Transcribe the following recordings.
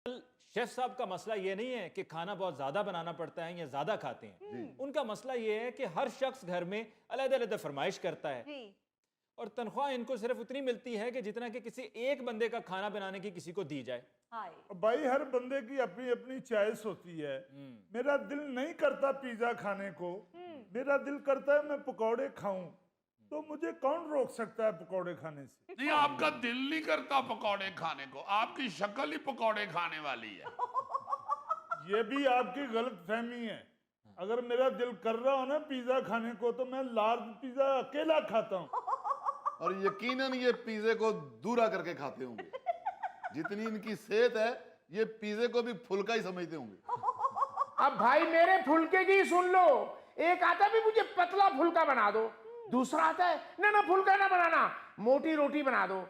Chef साहब का मसला ये नहीं है कि खाना बहुत ज्यादा बनाना पड़ता है या ज्यादा खाते हैं। उनका मसला ये है कि हर शख्स घर में अलग-अलग फरमाइश करता है और तनख्वाह इनको सिर्फ उतनी मिलती है कि जितना कि किसी एक बंदे का खाना बनाने की किसी को दी जाए। भाई हर बंदे की अपनी अपनी चॉइस होती है। मेरा दिल नहीं करता पिज्जा खाने को, मेरा दिल करता है मैं पकौड़े खाऊं, तो मुझे कौन रोक सकता है पकौड़े खाने से? नहीं, आपका दिल नहीं करता पकौड़े खाने को, आपकी शक्ल ही पकौड़े खाने वाली है। ये भी आपकी गलत फहमी है। अगर मेरा दिल कर रहा हो ना पिज्जा खाने को तो मैं लार्ज पिज्जा अकेला खाता हूँ। और यकीनन ये पिज्जे को दूरा करके खाते होंगे। जितनी इनकी सेहत है ये पिज्जे को भी फुल्का ही समझते होंगे। अब भाई मेरे फुल्के की सुन लो, एक आता भी मुझे पतला फुल्का बना दो, दूसरा आता है ना ना फुल्का ना बनाना, मोटी रोटी बना दो,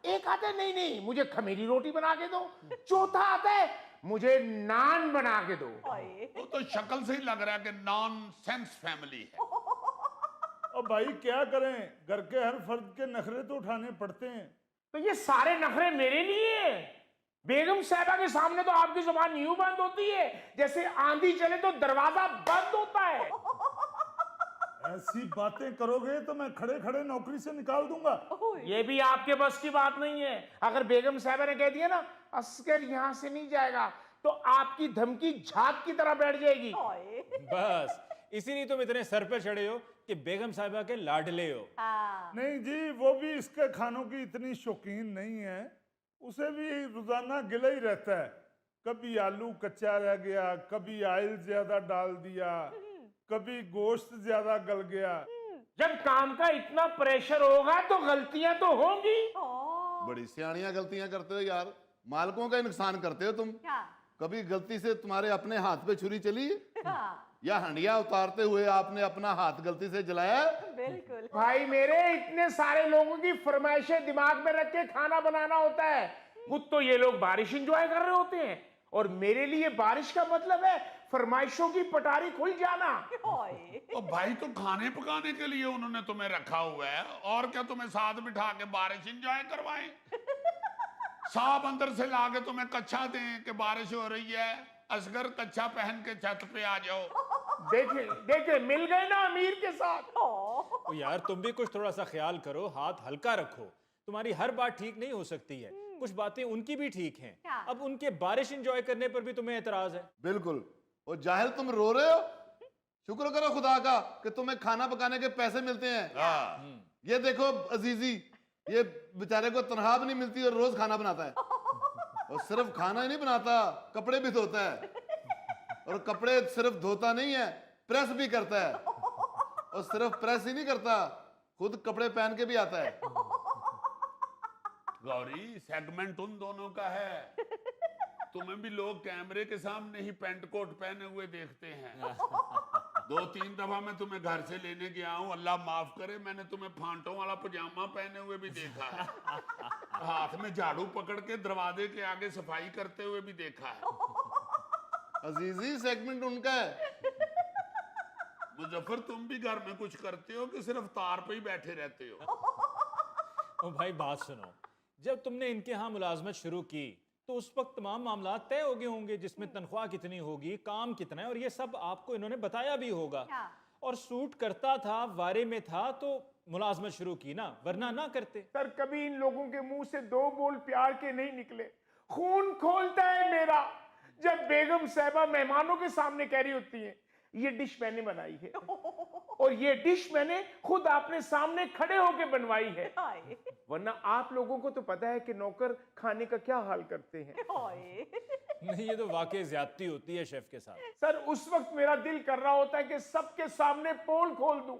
एक आता है नहीं नहीं मुझे खमीरी रोटी बना के दो, चौथा आता है मुझे नान बना के दो। वो तो शक्ल से ही लग रहा है कि नॉन सेंस फैमिली है। और भाई क्या करें, घर के हर फर्द के नखरे तो उठाने पड़ते हैं। तो ये सारे नखरे मेरे लिए हैं। बेगम साहबा के सामने तो आपकी जुबान यूं बंद होती है जैसे आंधी चले तो दरवाजा बंद होता है। ऐसी बातें करोगे तो मैं खड़े खड़े नौकरी से निकाल दूंगा। ये भी आपके बस की बात नहीं है। अगर बेगम साहबा ने कह दिया ना असगर यहाँ से नहीं जाएगा तो आपकी धमकी झाग की तरह बैठ जाएगी। बस इसीलिए तुम इतने सर पे चढ़े हो कि बेगम साहिबा के लाडले हो। नहीं जी, वो भी इसके खानों की इतनी शौकीन नहीं है, उसे भी रोजाना गिला ही रहता है। कभी आलू कच्चा रह गया, कभी ऑयल ज्यादा डाल दिया, कभी गोश्त ज्यादा गल गया। जब काम का इतना प्रेशर होगा तो गलतियां तो होंगी। बड़ी सियाणियां गलतियां करते हो यार, मालकों का ही नुकसान करते हो तुम। कभी गलती से तुम्हारे अपने हाथ पे छुरी चली या हंडिया उतारते हुए आपने अपना हाथ गलती से जलाया? बिल्कुल भाई मेरे इतने सारे लोगों की फरमाइशें दिमाग में रख के खाना बनाना होता है। खुद तो ये लोग बारिश एंजॉय कर रहे होते हैं और मेरे लिए बारिश का मतलब है फरमाइशों की पटारी खुल जाना। तो भाई तो खाने पकाने के लिए उन्होंने तुम्हें रखा हुआ है, और क्या तुम्हें साथ बिठा के बारिश एंजॉय करवाएं? साहब अंदर से लाके तुम्हें कच्छा दें कि बारिश हो रही है, असगर कच्छा पहन के छत पे आ जाओ। देखे देखे मिल गए ना अमीर के साथ। तो यार तुम भी कुछ थोड़ा सा ख्याल करो, हाथ हल्का रखो। तुम्हारी हर बात ठीक नहीं हो सकती है, कुछ बातें उनकी भी ठीक हैं। अब उनके बारिश एंजॉय करने पर भी तुम्हें एतराज है? बिल्कुल। और जाहिल तुम रो रहे हो, शुक्र करो खुदा का कि तुम्हें खाना पकाने के पैसे मिलते हैं। ये देखो अजीजी, ये बेचारे को तनख्वाह भी नहीं मिलती और रोज खाना बनाता है। और सिर्फ खाना ही नहीं बनाता, कपड़े भी धोता है। और कपड़े सिर्फ धोता नहीं है, प्रेस भी करता है। और सिर्फ प्रेस ही नहीं करता, खुद कपड़े पहन के भी आता है। गौरी, सेगमेंट उन दोनों का है। तुम्हें भी लोग कैमरे के सामने ही पेंट कोट पहने हुए देखते हैं। 2-3 दफा मैं तुम्हें घर से लेने गया हूं, अल्लाह माफ करे, मैंने तुम्हें फांटों वाला पजामा पहने हुए भी देखा है। हाथ में झाड़ू पकड़ के दरवाजे के आगे सफाई करते हुए भी देखा है। अजीजी सेगमेंट उनका है। मुजफ्फर, तुम भी घर में कुछ करते हो कि सिर्फ तार पे ही बैठे रहते हो? ओ भाई बात सुनो, जब तुमने इनके यहाँ मुलाजमत शुरू की तो उस वक्त तमाम मामला तय हो गए होंगे, जिसमें तनख्वाह कितनी होगी, काम कितना है, और ये सब आपको इन्होंने बताया भी होगा। और सूट करता था, वारे में था तो मुलाजमत शुरू की ना, वरना ना करते। सर कभी इन लोगों के मुंह से 2 बोल प्यार के नहीं निकले। खून खोलता है मेरा जब बेगम साहिबा मेहमानों के सामने कह रही होती है ये डिश मैंने बनाई है और ये डिश मैंने खुद आपने सामने खड़े होके बनवाई है। वरना आप लोगों को तो पता है कि नौकर खाने का क्या हाल करते हैं। नहीं, ये तो वाकई ज्यादती होती है शेफ के साथ। सर उस वक्त मेरा दिल कर रहा होता है कि सबके सामने पोल खोल दूं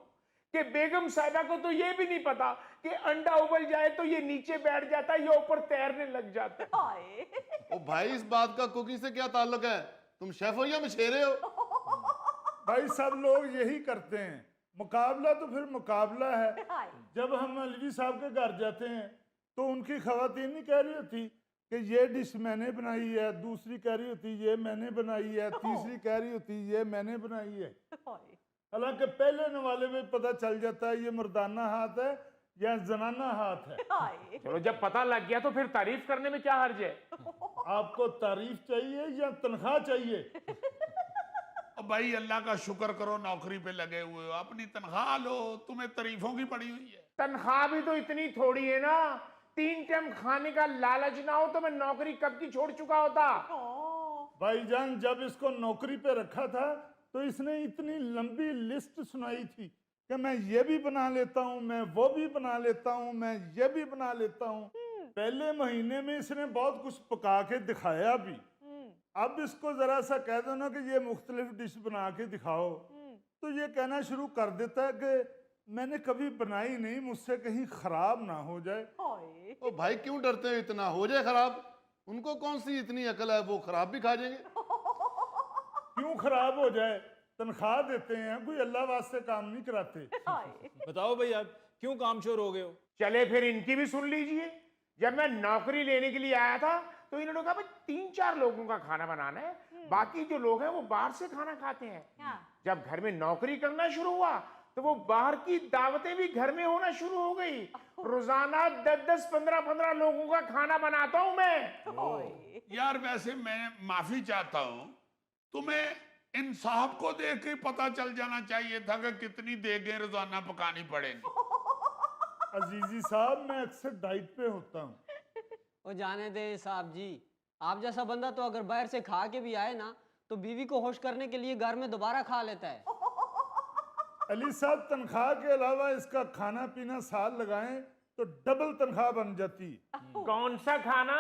कि बेगम साहिबा को तो ये भी नहीं पता कि अंडा उबल जाए तो ये नीचे बैठ जाता है, ये ऊपर तैरने लग जाता है। ओ भाई, इस बात का कुकी से क्या ताल्लुक है? तुम शेफ हो या मछेरे हो? भाई सब लोग यही करते हैं, मुकाबला तो फिर मुकाबला है। जब हम अलवी साहब के घर जाते हैं तो उनकी खवातीन नहीं कह रही होती कि ये डिश मैंने बनाई है, दूसरी कह रही होती ये मैंने बनाई है, तीसरी कह रही होती ये मैंने बनाई है। हालांकि पहले नवाले में पता चल जाता है ये मर्दाना हाथ है, या जनाना हाथ है? हाय। चलो जब पता लग गया तो फिर तारीफ करने में क्या हर्ज है? आपको तारीफ चाहिए या तनख्वाह चाहिए? अब भाई अल्लाह का शुक्र करो नौकरी पे लगे हुए हो, अपनी तनख्वाह लो, तुम्हें तारीफों की पड़ी हुई है। तनख्वाह भी तो इतनी थोड़ी है ना, 3 टाइम खाने का लालच ना हो तो मैं नौकरी कब की छोड़ चुका होता। भाईजान जब इसको नौकरी पे रखा था तो इसने इतनी लंबी लिस्ट सुनाई थी कि मैं ये भी बना लेता हूँ, मैं वो भी बना लेता हूँ, मैं ये भी बना लेता हूँ। पहले महीने में इसने बहुत कुछ पका के दिखाया भी। अब इसको जरा सा कह दो ना कि ये मुख्तलिफ डिश बना के दिखाओ, तो ये कहना शुरू कर देता है कि मैंने कभी बनाई नहीं, मुझसे कहीं खराब ना हो जाए। हाय। ओ भाई क्यों डरते हो इतना, हो जाए खराब? उनको कौन सी इतनी अकल है, वो खराब भी खा जाएंगे। क्यों खराब हो जाए? तनख्वाह देते हैं, कोई अल्लाह वास्ते काम नहीं कराते। हाय। बताओ भाई आप क्यों कामचोर हो गए हो? चले फिर इनकी भी सुन लीजिए। जब मैं नौकरी लेने के लिए आया था तो इन्होंने कहा भाई 3-4 लोगों का खाना बनाना है, बाकी जो लोग हैं वो बाहर से खाना खाते हैं। हाँ। जब घर में नौकरी करना शुरू हुआ तो वो बाहर की दावतें भी घर में होना शुरू हो गई। रोजाना 10-10, 15-15 लोगों का खाना बनाता हूं मैं। हाय। यार वैसे मैं माफी चाहता हूँ, तुम्हें इन साहब को देख के पता चल जाना चाहिए था कि कितनी देगें रोजाना पकानी पड़ेंगी। अजीजी साहब मैं अक्सर डाइट पे होता हूँ। वो जाने दे साहब जी, आप जैसा बंदा तो अगर बाहर से खा के भी आए ना तो बीवी को खुश करने के लिए घर में दोबारा खा लेता है। अली साहब तनख्वाह के अलावा इसका खाना पीना साल लगाएं तो डबल तनख्वाह बन जाती। कौन सा खाना?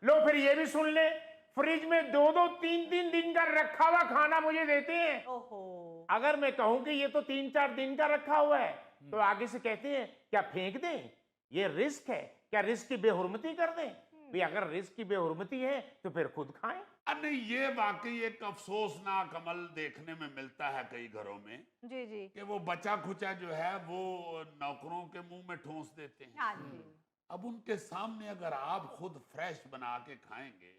लो फिर ये भी सुन ले, फ्रिज में 2-2, 3-3 दिन का रखा हुआ खाना मुझे देते हैं। ओहो। अगर मैं कहूं कि ये तो 3-4 दिन का रखा हुआ है तो आगे से कहते हैं क्या फेंक दें? ये रिस्क है, क्या रिस्क की बेहुरमती कर दें? भाई अगर रिस्क की बेहुरमती है तो फिर खुद खाएं। नहीं, ये वाकई एक अफसोसनाक अमल देखने में मिलता है कई घरों में जी जी। कि वो बचा खुचा जो है वो नौकरों के मुंह में ठूंस देते हैं। हाँ जी। अब उनके सामने अगर आप खुद फ्रेश बना के खाएंगे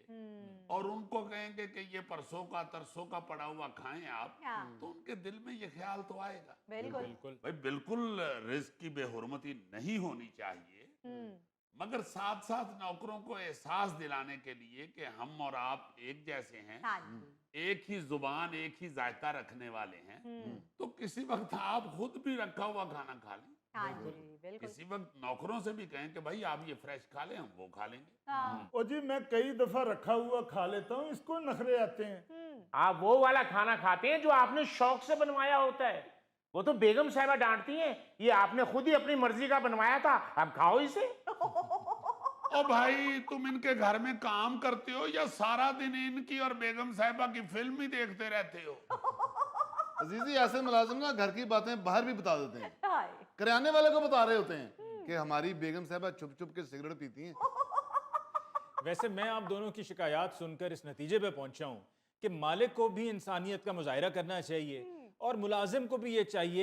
और उनको कहेंगे कि ये परसों का तरसों का पड़ा हुआ खाएं आप, हाँ। तो उनके दिल में ये ख्याल तो आएगा। बिल्कुल। बिल्कुल। भाई बिल्कुल रिस्क की बेहुरमती नहीं होनी चाहिए, मगर साथ साथ नौकरों को एहसास दिलाने के लिए कि हम और आप एक जैसे हैं, हाँ जी। एक ही जुबान एक ही जायका रखने वाले हैं, तो किसी वक्त आप खुद भी रखा हुआ खाना खा लें, हाँ जी बिल्कुल। किसी वक्त नौकरों से भी कहें कि भाई आप ये फ्रेश खा लें, हम वो खा लेंगे। हाँ। और जी मैं कई दफा रखा हुआ खा लेता हूँ, इसको नखरे आते हैं। आप वो वाला खाना खाते हैं जो आपने शौक से बनवाया होता है। वो तो बेगम साहिबा डांटती हैं, ये आपने खुद ही अपनी मर्जी का बनवाया था, अब खाओ इसे। ओ भाई तुम इनके घर में काम करते हो या सारा दिन इनकी और बेगम साहिबा की फिल्म ही देखते रहते हो? अजीजी ऐसे मुलाजिम ना घर की बातें बाहर भी बता देते हैं, हाय। करियाने वाले को बता रहे होते हैं कि हमारी बेगम साहबा छुप छुप के सिगरेट पीती हैं। वैसे मैं आप दोनों की शिकायत सुनकर इस नतीजे पे पहुंचा हूं कि मालिक को भी इंसानियत का मुजाहिरा करना चाहिए और मुलाजिम को भी ये चाहिए